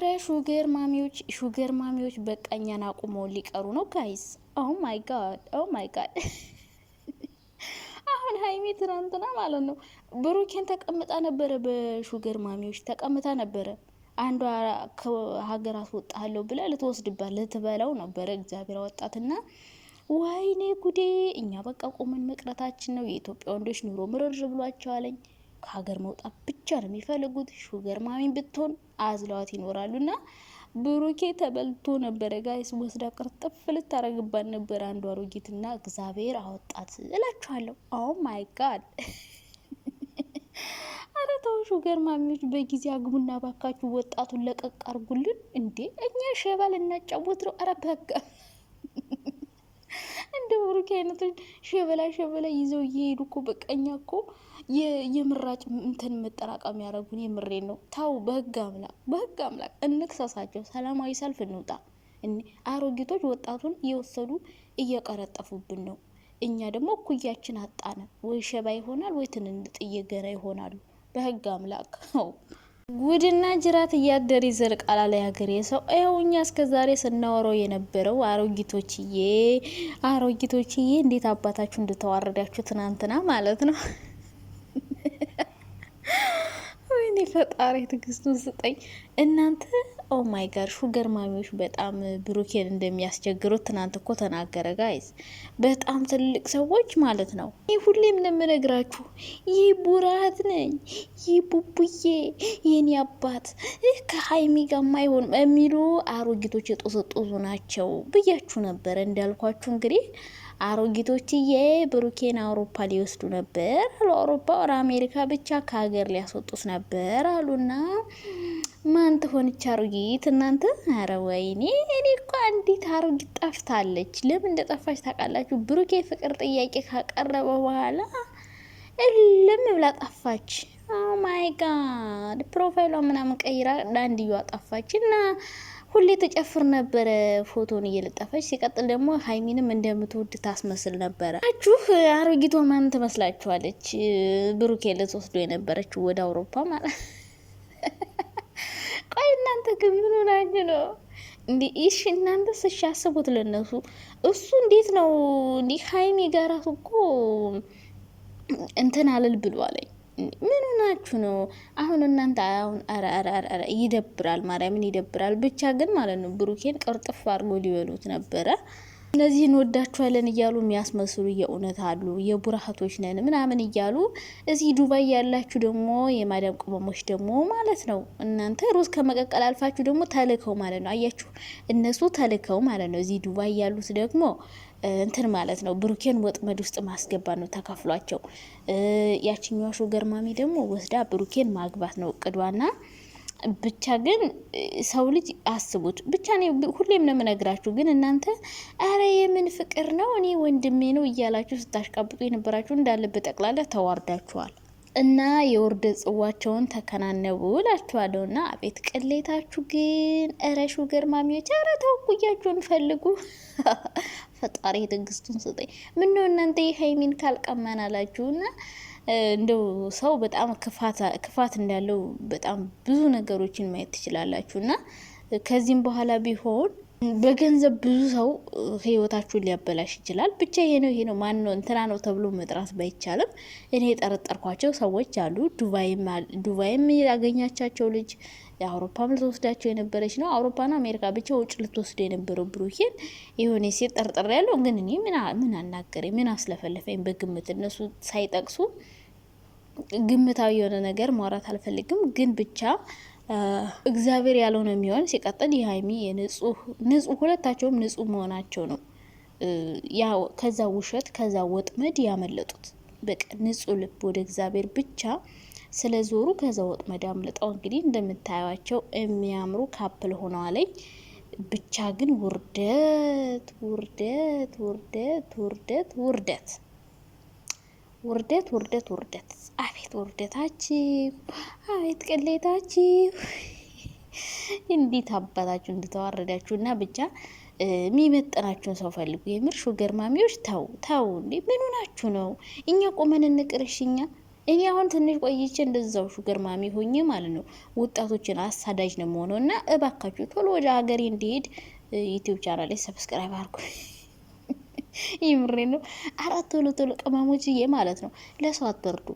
ረ ሹገር ማሚዎች በቃኛን አቁመው ሊቀሩ ነው ጋይስ። ኦ ማይ ጋድ ኦ ማይ ጋድ። አሁን ሀይሚ ትናንትና ማለት ነው ብሩኬን ተቀምጣ ነበረ፣ በሹገር ማሚዎች ተቀምጣ ነበረ። አንዷ ከሀገር አስወጣለሁ ብላ ልትወስድባት ልትበላው ነበረ። እግዚአብሔር አወጣትና ወይኔ ጉዴ! እኛ በቃ ቆመን መቅረታችን ነው። የኢትዮጵያ ወንዶች ኑሮ ምርር ብሏቸዋለኝ። ከሀገር መውጣት ብቻ ነው የሚፈልጉት። ሹገር ማሚን ብትሆን አዝለዋት ይኖራሉና ብሩኬ ተበልቶ ነበረ ጋይስ። ወስዳ ቅርጥፍ ልታረግባት ነበረ አንዱ አሮጊትና እግዚአብሔር አወጣት እላችኋለሁ። ኦ ማይ ጋድ። አረ ተው ሹገር ማሚዎች በጊዜ አግቡና ባካችሁ ወጣቱን ለቀቅ አርጉልን እንዴ! እኛ ሸባል እናጫወት ነው። አረ በቃ እንደ ብሩኬ አይነቶች ሸበላ ይዘው እየሄዱ እኮ በቀኛ እኮ የምራጭ እንትን መጠራቀም ያደረጉን። የምሬን ነው። ታው በህግ አምላክ እንክሰሳቸው። ሰላማዊ ሰልፍ እንውጣ። አሮጊቶች ወጣቱን እየወሰዱ እየቀረጠፉብን ነው። እኛ ደግሞ እኩያችን አጣነ። ወይ ሸባ ይሆናል ወይ ትንንጥ እየገና ይሆናሉ። በህግ አምላክ ጉድና ጅራት እያደር ይዘርቃል አለ ያገሬ ሰው። ይኸው እኛ እስከዛሬ ስናወራው የነበረው አሮጊቶችዬ እንዴት አባታችሁ እንደተዋረዳችሁ ትናንትና ማለት ነው። ወይኔ ፈጣሪ ትግስቱን ስጠኝ እናንተ። ኦ ማይ ጋድ ሹገር ማሚዎች በጣም ብሩኬን እንደሚያስቸግሩት ትናንት እኮ ተናገረ ጋይስ። በጣም ትልቅ ሰዎች ማለት ነው። ይህ ሁሌም እንደምነግራችሁ ይህ ቡራት ነኝ፣ ይህ ቡቡዬ የኔ አባት ከሀይሚ ጋር ማይሆን የሚሉ አሮጊቶች የጦሰጦዙ ናቸው ብያችሁ ነበረ። እንዳልኳችሁ እንግዲህ አሮጊቶችዬ ብሩኬን አውሮፓ ሊወስዱ ነበር አሉ። አውሮፓ ወደ አሜሪካ ብቻ ከሀገር ሊያስወጡት ነበር አሉና ማን ትሆንች አሮጊት እናንተ? አረ ወይኔ! እኔ እኮ አንዲት አሮጊት ጠፍታለች። ለምን እንደጠፋች ታውቃላችሁ? ብሩኬ ፍቅር ጥያቄ ካቀረበ በኋላ እልም ብላ ጠፋች። ኦ ማይ ጋድ ፕሮፋይሏ ምናምን ቀይራ ዳንድያዋ ጠፋች እና ሁሌ ተጨፍር ነበረ ፎቶን እየለጠፈች። ሲቀጥል ደግሞ ሀይሚንም እንደምትወድ ታስመስል ነበረ። አችሁ አሮጊቷ ማን ትመስላችኋለች? ብሩኬ ልትወስዶ የነበረችው ወደ አውሮፓ ማለት። ቆይ እናንተ ግን ምን ሆናችሁ ነው እንዴ? እሺ እናንተ ስሽ አስቡት ለነሱ እሱ እንዴት ነው እንዲህ ሀይሚ ጋር እኮ እንትን አልል ብሏለኝ። ምን ሆናችሁ ነው አሁን እናንተ? አሁን አረ ይደብራል፣ ማርያምን ይደብራል። ብቻ ግን ማለት ነው ብሩኬን ቅርጥፍ አድርጎ ሊበሉት ነበረ። እነዚህን ወዳችኋለን እያሉ የሚያስመስሉ የእውነት አሉ። የቡራሃቶች ነን ምናምን እያሉ እዚህ ዱባይ ያላችሁ ደግሞ የማዳም ቅመሞች ደግሞ ማለት ነው እናንተ ሩዝ ከመቀቀል አልፋችሁ ደግሞ ተልከው ማለት ነው። አያችሁ እነሱ ተልከው ማለት ነው። እዚህ ዱባይ ያሉት ደግሞ እንትን ማለት ነው ብሩኬን ወጥመድ ውስጥ ማስገባት ነው ተከፍሏቸው። ያችኛዋ ሹገር ማሚ ደግሞ ወስዳ ብሩኬን ማግባት ነው እቅዷና ብቻ ግን ሰው ልጅ አስቡት። ብቻ ነው ሁሌም ነው የምነግራችሁ። ግን እናንተ አረ የምን ፍቅር ነው እኔ ወንድሜ ነው እያላችሁ ስታሽቃብጡ የነበራችሁ እንዳለ በጠቅላላ ተዋርዳችኋል። እና የውርደት ጽዋቸውን ተከናነቡ እላችኋለሁ። እና አቤት ቅሌታችሁ ግን! እረ ሹገር ማሚዎች አረ ተውኩያችሁን ፈልጉ። ፈጣሪ ትዕግስቱን ስጠኝ። ምነው እናንተ የሀይሚን ካልቀመን አላችሁና እንደው ሰው በጣም ክፋት እንዳለው በጣም ብዙ ነገሮችን ማየት ትችላላችሁና ከዚህም በኋላ ቢሆን በገንዘብ ብዙ ሰው ህይወታችሁን ሊያበላሽ ይችላል። ብቻ ይሄ ነው ማን ነው እንትና ነው ተብሎ መጥራት ባይቻልም እኔ የጠረጠርኳቸው ሰዎች አሉ። ዱባይም ያገኛቻቸው ልጅ የአውሮፓም ልትወስዳቸው የነበረች ነው። አውሮፓና አሜሪካ ብቻ ውጭ ልትወስድ የነበረው ብሩኬን የሆነ ሴት ጠርጥሬ ያለው። ግን እኔ ምን አናገረኝ? ምን አስለፈለፈኝ? በግምት እነሱ ሳይጠቅሱ ግምታዊ የሆነ ነገር ማውራት አልፈልግም። ግን ብቻ እግዚአብሔር ያለው ነው የሚሆን። ሲቀጥል የሀይሚ ንጹህ ሁለታቸውም ንጹህ መሆናቸው ነው ከዛ ውሸት ከዛ ወጥመድ ያመለጡት። በቃ ንጹህ ልብ ወደ እግዚአብሔር ብቻ ስለዞሩ ከዛ ወጥመድ አምልጠው እንግዲህ እንደምታዩቸው የሚያምሩ ካፕል ሆነዋለኝ። ብቻ ግን ውርደት ውርደት ውርደት ውርደት ውርደት ውርደት ውርደት ውርደት! አቤት ውርደታችሁ! አቤት ቅሌታችሁ! እንዴት አባታችሁ እንደተዋረዳችሁ! እና ብቻ የሚመጥናችሁን ሰው ፈልጉ። የምር ሹገር ማሚዎች ተው እንዴ! ምን ሆናችሁ ነው? እኛ ቆመን እንቅርሽ። እኔ አሁን ትንሽ ቆይቼ እንደዛው ሹገር ማሚ ሆኜ ማለት ነው ወጣቶችን አሳዳጅ ነው የምሆነው። እና እባካችሁ ቶሎ ወደ ሀገሬ እንዲሄድ ዩቲዩብ ቻናል ላይ ሰብስክራይብ አድርጉ። ይምሬ ነው። አራት ቶሎ ቅመሞችዬ ማለት ነው ለሰው አትወርዱ።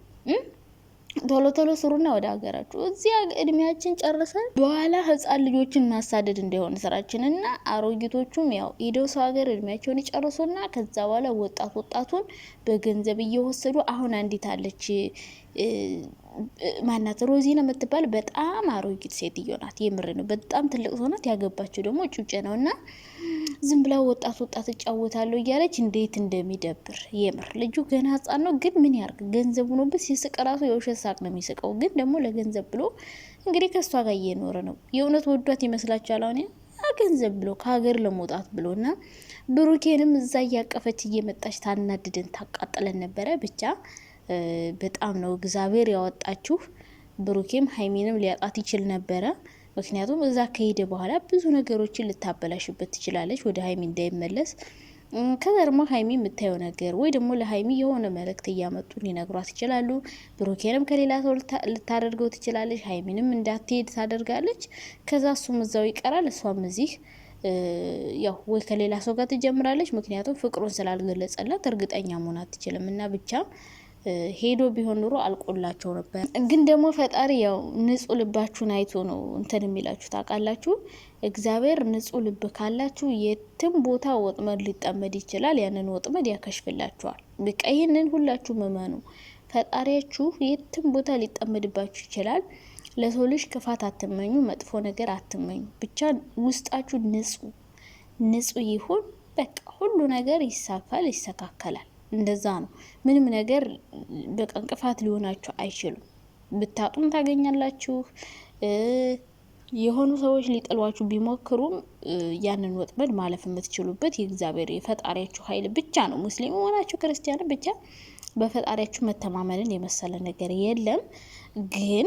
ቶሎ ስሩና ወደ ሀገራችሁ። እዚያ እድሜያችን ጨርሰን በኋላ ህፃን ልጆችን ማሳደድ እንደሆነ ስራችን እና አሮጊቶቹም ያው ሄደው ሰው ሀገር እድሜያቸውን ይጨርሱና ከዛ በኋላ ወጣቱን በገንዘብ እየወሰዱ አሁን አንዲት አለች ማናት ሮዚ ነው የምትባል በጣም አሮጊት ሴትዮ ናት። የምር ነው በጣም ትልቅ ሰው ናት። ያገባቸው ደግሞ ጩጬ ነውና ዝም ብላ ወጣት እጫወታለሁ እያለች እንዴት እንደሚደብር የምር። ልጁ ገና ህጻን ነው፣ ግን ምን ያርግ ገንዘብ ሆኖበት ሲስቅ ራሱ የውሸት ሳቅ ነው የሚስቀው። ግን ደግሞ ለገንዘብ ብሎ እንግዲህ ከሷ ጋር እየኖረ ነው። የእውነት ወዷት ይመስላችኋል? አሁን ገንዘብ ብሎ ከሀገር ለመውጣት ብሎና ብሩኬንም እዛ እያቀፈች እየመጣች ታናድደን ታቃጥለን ነበረ። ብቻ በጣም ነው እግዚአብሔር ያወጣችሁ። ብሩኬም ሀይሚንም ሊያጣት ይችል ነበረ። ምክንያቱም እዛ ከሄደ በኋላ ብዙ ነገሮችን ልታበላሽበት ትችላለች፣ ወደ ሀይሚ እንዳይመለስ። ከዛ ደግሞ ሀይሚ የምታየው ነገር ወይ ደግሞ ለሀይሚ የሆነ መልእክት እያመጡ ሊነግሯት ይችላሉ። ብሩኬንም ከሌላ ሰው ልታደርገው ትችላለች፣ ሀይሚንም እንዳትሄድ ታደርጋለች። ከዛ እሱም እዛው ይቀራል፣ እሷም እዚህ ያው ወይ ከሌላ ሰው ጋር ትጀምራለች። ምክንያቱም ፍቅሩን ስላልገለጸላት እርግጠኛ መሆን አትችልም። እና ብቻ ሄዶ ቢሆን ኑሮ አልቆላቸው ነበር። ግን ደግሞ ፈጣሪ ያው ንጹህ ልባችሁን አይቶ ነው እንትን የሚላችሁ ታውቃላችሁ። እግዚአብሔር ንጹህ ልብ ካላችሁ የትም ቦታ ወጥመድ ሊጠመድ ይችላል። ያንን ወጥመድ ያከሽፍላችኋል። በቃ ይህንን ሁላችሁ መመኑ። ፈጣሪያችሁ የትም ቦታ ሊጠመድባችሁ ይችላል። ለሰው ልጅ ክፋት አትመኙ፣ መጥፎ ነገር አትመኙ። ብቻ ውስጣችሁ ንጹህ ይሁን። በቃ ሁሉ ነገር ይሳካል፣ ይስተካከላል። እንደዛ ነው። ምንም ነገር በቃ እንቅፋት ሊሆናችሁ አይችሉም። ብታጡም ታገኛላችሁ። የሆኑ ሰዎች ሊጥሏችሁ ቢሞክሩም ያንን ወጥመድ ማለፍ የምትችሉበት የእግዚአብሔር የፈጣሪያችሁ ኃይል ብቻ ነው። ሙስሊም ሆናችሁ ክርስቲያን ብቻ በፈጣሪያችሁ መተማመንን የመሰለ ነገር የለም። ግን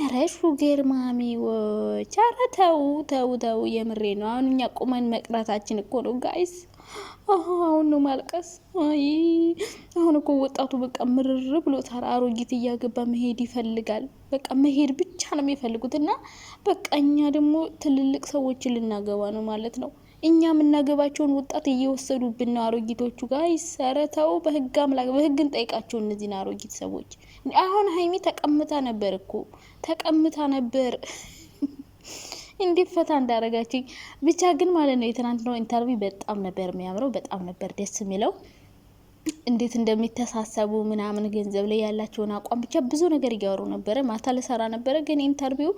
ኧረ ሹገር ማሚዎች ኧረ ተው የምሬ ነው። አሁን እኛ ቁመን መቅረታችን እኮ ነው ጋይስ። አሁን ነው ማልቀስ። አሁን እኮ ወጣቱ በቃ ምርር ብሎ አሮጊት እያገባ መሄድ ይፈልጋል። በቃ መሄድ ብቻ ነው የሚፈልጉት። እና በቃ እኛ ደግሞ ትልልቅ ሰዎችን ልናገባ ነው ማለት ነው። እኛ የምናገባቸውን ወጣት እየወሰዱብን ነው አሮጊቶቹ ጋር ይሰረተው። በህግ አምላክ በህግ እንጠይቃቸው እነዚህን አሮጊት ሰዎች። አሁን ሀይሚ ተቀምታ ነበር እንዴት ፈታ እንዳረጋችኝ ብቻ። ግን ማለት ነው የትናንትናው ኢንተርቪው በጣም ነበር የሚያምረው፣ በጣም ነበር ደስ የሚለው። እንዴት እንደሚተሳሰቡ ምናምን ገንዘብ ላይ ያላቸውን አቋም ብቻ ብዙ ነገር እያወሩ ነበረ። ማታ ልሰራ ነበረ ግን ኢንተርቪው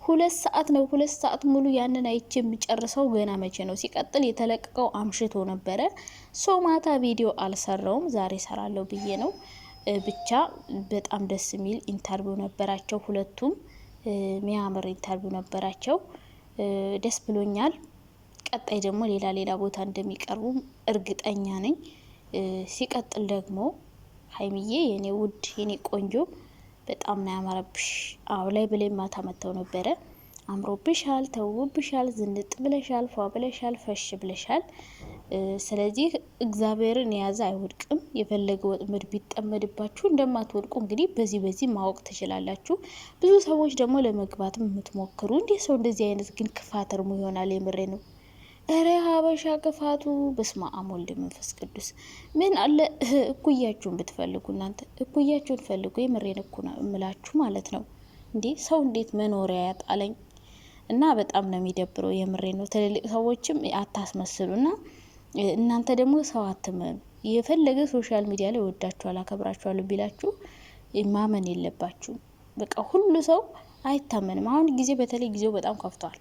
2 ሰዓት ነው። 2 ሰዓት ሙሉ ያንን አይቼ የሚጨርሰው ገና መቼ ነው? ሲቀጥል የተለቀቀው አምሽቶ ነበረ። ማታ ቪዲዮ አልሰራውም፣ ዛሬ ሰራለሁ ብዬ ነው። ብቻ በጣም ደስ የሚል ኢንተርቪው ነበራቸው ሁለቱም። የሚያምር ኢንተርቪው ነበራቸው። ደስ ብሎኛል። ቀጣይ ደግሞ ሌላ ቦታ እንደሚቀርቡ እርግጠኛ ነኝ። ሲቀጥል ደግሞ ሀይሚዬ የኔ ውድ የኔ ቆንጆ በጣም ነው ያማረብሽ። አው ላይ ብለ ማታ መተው ነበረ። አምሮብሻል፣ ተውብሻል፣ ዝንጥ ብለሻል፣ ፏ ብለሻል፣ ፈሽ ብለሻል። ስለዚህ እግዚአብሔርን የያዘ አይወድቅም። የፈለገ ወጥመድ ቢጠመድባችሁ እንደማትወድቁ እንግዲህ በዚህ ማወቅ ትችላላችሁ። ብዙ ሰዎች ደግሞ ለመግባትም የምትሞክሩ እንዴ ሰው እንደዚህ አይነት ግን ክፋት እርሙ ይሆናል። የምሬ ነው። እረ ሀበሻ ክፋቱ በስመ አብ ወልድ መንፈስ ቅዱስ። ምን አለ እኩያችሁን ብትፈልጉ እናንተ እኩያችሁን ፈልጉ። የምሬን እኮ ነው እምላችሁ ማለት ነው። እንዴ ሰው እንዴት መኖሪያ ያጣለኝ። እና በጣም ነው የሚደብረው። የምሬ ነው። ትልልቅ ሰዎችም አታስመስሉና እናንተ ደግሞ ሰው አትመኑ። የፈለገ ሶሻል ሚዲያ ላይ ወዳችኋል አከብራችኋለሁ ቢላችሁ ማመን የለባችሁ። በቃ ሁሉ ሰው አይታመንም። አሁን ጊዜ በተለይ ጊዜው በጣም ከፍቷል።